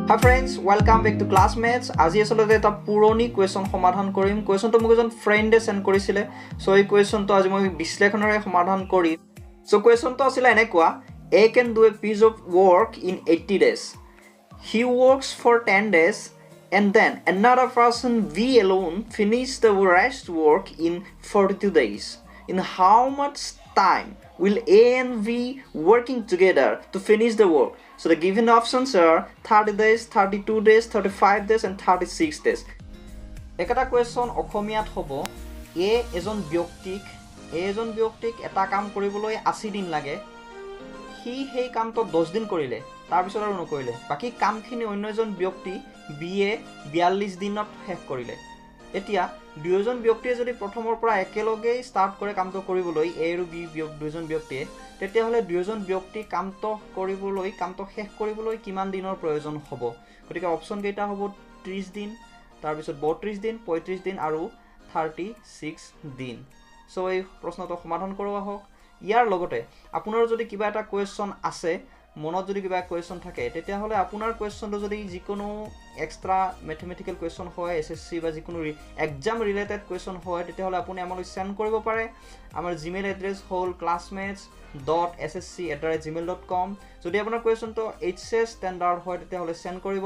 Hi friends, welcome back to Classmates. আজি আসলে এটা পুৰণি কোৱেশ্যন সমাধান কৰিম। কোৱেশ্যনটো মোক এজন ফ্ৰেণ্ডে সেন্ড কৰিছিলে। সো এই কোৱেশ্যনটো আজি মই বিশ্লেষণৰে সমাধান কৰিম। সো কোৱেশ্যনটো আছিল এনেকুৱা: A can do a piece of work in 80 days. He works for 10 days and then another person B alone finish the rest work in 42 days. In how much time will A and B working together to finish the work? So the given options are 30 days, 32 days, 35 days and 36 days. একটা question অসমীয়াত হ'ব এজন ব্যক্তিক এটা কাম কৰিবলৈ 80 দিন লাগে। সি সেই কামটো 10 দিন কৰিলে, তাৰ পিছত আৰু নকৰিলে। বাকি কামখিনি অন্য এজন ব্যক্তি বিয়ে 42 দিনত শেষ কৰিলে। এতিয়া দুয়োজন ব্যক্তিয়ে যদি প্ৰথমৰ পৰা একেলগে ষ্টাৰ্ট কৰে কামটো কৰিবলৈ এ আৰু বি দুয়োজন ব্যক্তিয়ে, তেতিয়াহ'লে দুয়োজন ব্যক্তি কামটো শেষ কৰিবলৈ কিমান দিনৰ প্ৰয়োজন হ'ব? গতিকে অপশ্যন কেইটা হ'ব 30 দিন, তাৰপিছত 32 দিন, 35 দিন আৰু 36 দিন। সো এই প্ৰশ্নটো সমাধান কৰোঁ আহক। ইয়াৰ লগতে আপোনাৰ যদি কিবা এটা কুৱেশ্যন আছে, মনত যদি কিবা কুৱেশ্যন থাকে, তেতিয়াহ'লে আপোনাৰ কুৱেশ্যনটো যদি যিকোনো এক্সট্ৰা মেথমেটিকেল কুৱেশ্যন হয়, এছএছচি বা যিকোনো এক্সাম ৰিলেটেড কুৱেশ্যন হয়, তেতিয়াহ'লে আপুনি আমালৈ সেন্ড কৰিব পাৰে। আমাৰ জিমেইল এড্ৰেছ হ'ল classmates.ssc@gmail.com। যদি আপোনাৰ কুৱেশ্যনটো এইচএছ ষ্টেণ্ডাৰ্ড হয়, তেতিয়াহ'লে সেন্ড কৰিব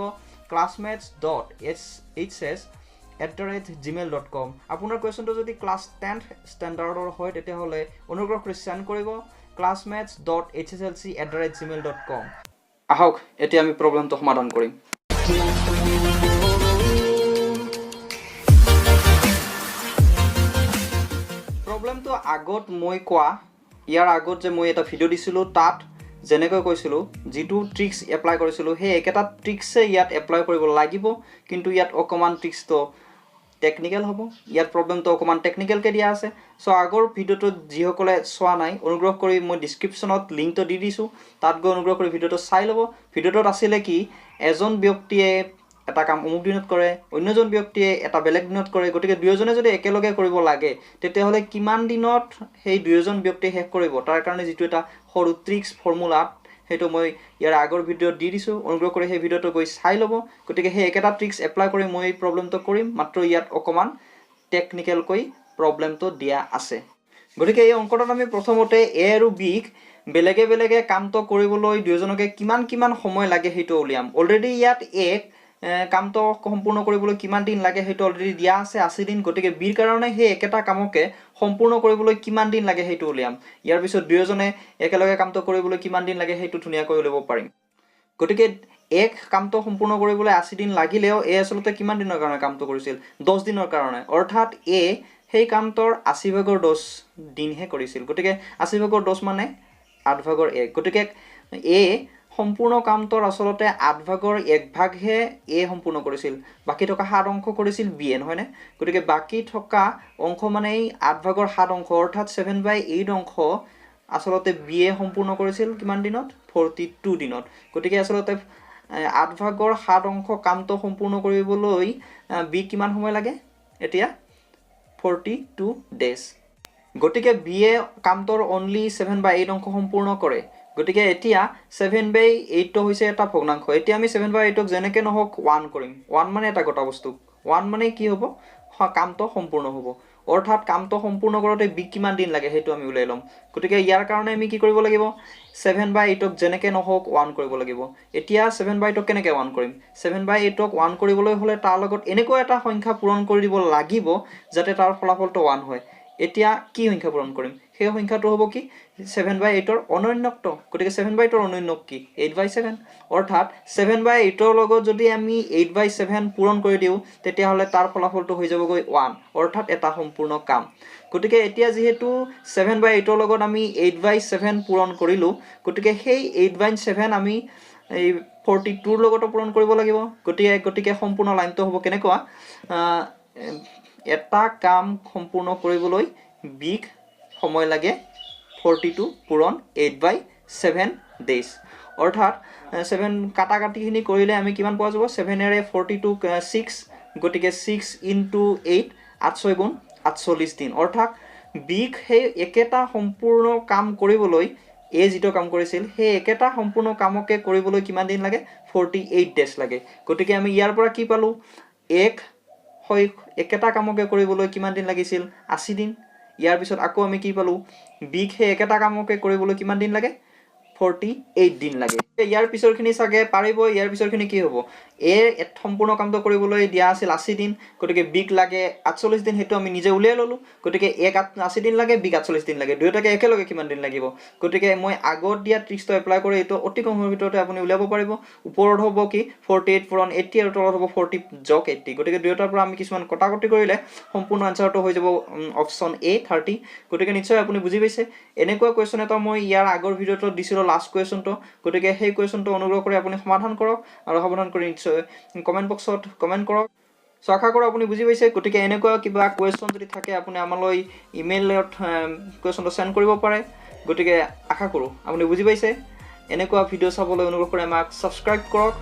classmates.hs@gmail.com। আপোনাৰ কুৱেশ্যনটো যদি ক্লাছ 10 ষ্টেণ্ডাৰ্ডৰ হয়, তেতিয়াহ'লে অনুগ্ৰহ কৰি সেন্ড কৰিব classmates.hslc@gmail.com। আহক এতিয়া আমি প্ৰব্লেমটো সমাধান কৰিম। প্ৰব্লেমটো আগত মই কোৱা, ইয়াৰ আগত যে মই এটা ভিডিঅ' দিছিলোঁ, তাত যেনেকৈ কৈছিলোঁ, যিটো ট্ৰিক্স এপ্লাই কৰিছিলোঁ, সেই একেটা ট্ৰিক্সে ইয়াত এপ্লাই কৰিব লাগিব, কিন্তু ইয়াত অকণমান ট্ৰিক্সটো টেকনিকেল হ'ব। ইয়াত প্ৰব্লেমটো অকণমান টেকনিকেলকৈ দিয়া আছে। সো আগৰ ভিডিঅ'টো যিসকলে চোৱা নাই, অনুগ্ৰহ কৰি মই ডিছক্ৰিপশ্যনত লিংকটো দি দিছোঁ, তাত গৈ অনুগ্ৰহ কৰি ভিডিঅ'টো চাই ল'ব। ভিডিঅ'টোত আছিলে কি, এজন ব্যক্তিয়ে এটা কাম অমুক দিনত কৰে, অন্যজন ব্যক্তিয়ে এটা বেলেগ দিনত কৰে। গতিকে দুয়োজনে যদি একেলগে কৰিব লাগে, তেতিয়াহ'লে কিমান দিনত সেই দুয়োজন ব্যক্তিয়ে শেষ কৰিব, তাৰ কাৰণে যিটো এটা সৰু ট্ৰিক্স ফৰ্মুলা, সেইটো মই ইয়াৰ আগৰ ভিডিঅ'ত দি দিছোঁ। অনুগ্ৰহ কৰি সেই ভিডিঅ'টো গৈ চাই ল'ব। গতিকে সেই একেটা ট্ৰিক্স এপ্লাই কৰি মই এই প্ৰব্লেমটো কৰিম, মাত্ৰ ইয়াত অকণমান টেকনিকেলকৈ প্ৰব্লেমটো দিয়া আছে। গতিকে এই অংকটোত আমি প্ৰথমতে এ আৰু বিক বেলেগে কামটো কৰিবলৈ দুয়োজনকে কিমান সময় লাগে সেইটো উলিয়াম। অলৰেডি ইয়াত কামটো সম্পূৰ্ণ কৰিবলৈ কিমান দিন লাগে সেইটো অলৰেডি দিয়া আছে, 80 দিন। গতিকে বিৰ কাৰণে সেই একেটা কামকে সম্পূৰ্ণ কৰিবলৈ কিমান দিন লাগে সেইটো উলিয়াম। ইয়াৰ পিছত দুয়োজনে একেলগে কামটো কৰিবলৈ কিমান দিন লাগে সেইটো ধুনীয়াকৈ উলিয়াব পাৰিম। গতিকে কামটো সম্পূৰ্ণ কৰিবলৈ 80 দিন লাগিলেও আচলতে কিমান দিনৰ কাৰণে কামটো কৰিছিল? 10 দিনৰ কাৰণে। অৰ্থাৎ সেই কামটোৰ 80/10 দিনহে কৰিছিল। গতিকে 80/10 মানে 8/1। গতিকে সম্পূৰ্ণ কামটোৰ আচলতে 8/1 সম্পূৰ্ণ কৰিছিল। বাকী থকা 7 অংশ কৰিছিল বিয়ে, নহয়নে? গতিকে বাকী থকা অংশ মানে এই 8/7 অংশ, অৰ্থাৎ 7/8 অংশ আচলতে বিয়ে সম্পূৰ্ণ কৰিছিল কিমান দিনত? 42 দিনত। গতিকে আচলতে 8/7 অংশ কামটো সম্পূৰ্ণ কৰিবলৈ বি কিমান সময় লাগে? এতিয়া 42 ডেজ। গতিকে বিয়ে কামটোৰ অনলি 7/8 অংশ সম্পূৰ্ণ কৰে। গতিকে এতিয়া 7/8 হৈছে এটা ভগ্নাংশ। এতিয়া আমি 7/8ক যেনেকৈ নহওক 1 কৰিম। 1 মানে এটা গোটা বস্তু। 1 মানে কি হ'ব? কামটো সম্পূৰ্ণ হ'ব। অৰ্থাৎ কামটো সম্পূৰ্ণ কৰোঁতে বি কিমান দিন লাগে সেইটো আমি উলিয়াই ল'ম। গতিকে ইয়াৰ কাৰণে আমি কি কৰিব লাগিব? 7/8ক যেনেকৈ নহওক 1 কৰিব লাগিব। এতিয়া 7/8ক কেনেকৈ 1 কৰিম? 7/8ক 1 কৰিবলৈ হ'লে তাৰ লগত এনেকুৱা এটা সংখ্যা পূৰণ কৰি দিব লাগিব যাতে তাৰ ফলাফলটো 1 হয়। এতিয়া কি সংখ্যা পূৰণ কৰিম? সেই সংখ্যাটো হ'ব কি? 7/8ৰ অনন্যকটো। গতিকে 7/8ৰ অনন্যক কি? 8/7। অৰ্থাৎ 7/8ৰ লগত যদি আমি 8/7 পূৰণ কৰি দিওঁ, তেতিয়াহ'লে তাৰ ফলাফলটো হৈ যাবগৈ 1, অৰ্থাৎ এটা সম্পূৰ্ণ কাম। গতিকে এতিয়া যিহেতু 7/8ৰ লগত আমি 8/7 পূৰণ কৰিলোঁ, গতিকে সেই 8/7 আমি এই 42ৰ লগতো পূৰণ কৰিব লাগিব। গতিকে সম্পূৰ্ণ লাইনটো হ'ব কেনেকুৱা? এটা কাম সম্পূৰ্ণ কৰিবলৈ বিক সময় লাগে 42 পূৰণ 8/7 ডেজ। অৰ্থাৎ 7 কাটাকাটিখিনি কৰিলে আমি কিমান পোৱা যাব? 7ৰে 42 6, গতিকে 6 × 8 8×6 = 48 দিন। অৰ্থাৎ বিক সেই একেটা সম্পূৰ্ণ কাম কৰিবলৈ এ যিটো কাম কৰিছিল সেই একেটা সম্পূৰ্ণ কামকে কৰিবলৈ কিমান দিন লাগে 48 ডেজ লাগে গতিকে আমি ইয়াৰ পৰা কি পালো একেটা কামকে কৰিবলৈ কিমান দিন লাগিছিল 80 দিন ইয়াৰ পিছত আকৌ আমি কি পালো বিক সেই একেটা কামকে কৰিবলৈ কিমান দিন লাগে 48 দিন লাগে ইয়াৰ পিছৰখিনি চাগে পাৰিব ইয়াৰ পিছৰখিনি কি হ'ব এ সম্পূৰ্ণ কামটো কৰিবলৈ দিয়া আছিল 80 দিন গতিকে বিক লাগে 48 দিন হেতু আমি নিজে উলিয়াই ললো গতিকে এক 80 দিন লাগে বিক 48 দিন লাগে দুয়োটাকে একেলগে কিমান দিন লাগিব গতিকে মই আগত দিয়া ট্ৰিক্সটো এপ্লাই কৰি এটো অতি কম সময়ৰ ভিতৰতে আপুনি উলিয়াব পাৰিব ওপৰত হ'ব কি 48 পূৰণ 80 আৰু তলত হ'ব 40 যোগ 80 গতিকে দুয়োটাৰ পৰা আমি কিছুমান কটাকটি কৰিলে সম্পূৰ্ণ আনসাৰটো হৈ যাব অপচন এ 30 গতিকে নিশ্চয় আপুনি বুজি পাইছে এনেকুৱা কোৱেশ্চন এটা মই ইয়াৰ আগৰ ভিডিঅটো দিছিলো লাষ্ট কোৱেশ্চনটো গতিকে সেই কোৱেশ্চনটো অনুগ্ৰহ কৰি আপুনি সমাধান কৰক আৰু সমাধান কৰি নিশ্চয় কমেন্ট বক্সত কমেন্ট কৰক সো আশা কৰো আপুনি বুজি পাইছে গতিকে এনেকুৱা কিবা কোৱেশ্চন যদি থাকে আপুনি আমালৈ ইমেইলত কোৱেশ্চনটো সেন্ড কৰিব পাৰে গতিকে আশা কৰো আপুনি বুজি পাইছে এনেকুৱা ভিডিঅ' চাবলৈ অনুগ্ৰহ কৰি আমাক সাবস্ক্ৰাইব কৰক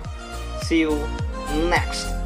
see you next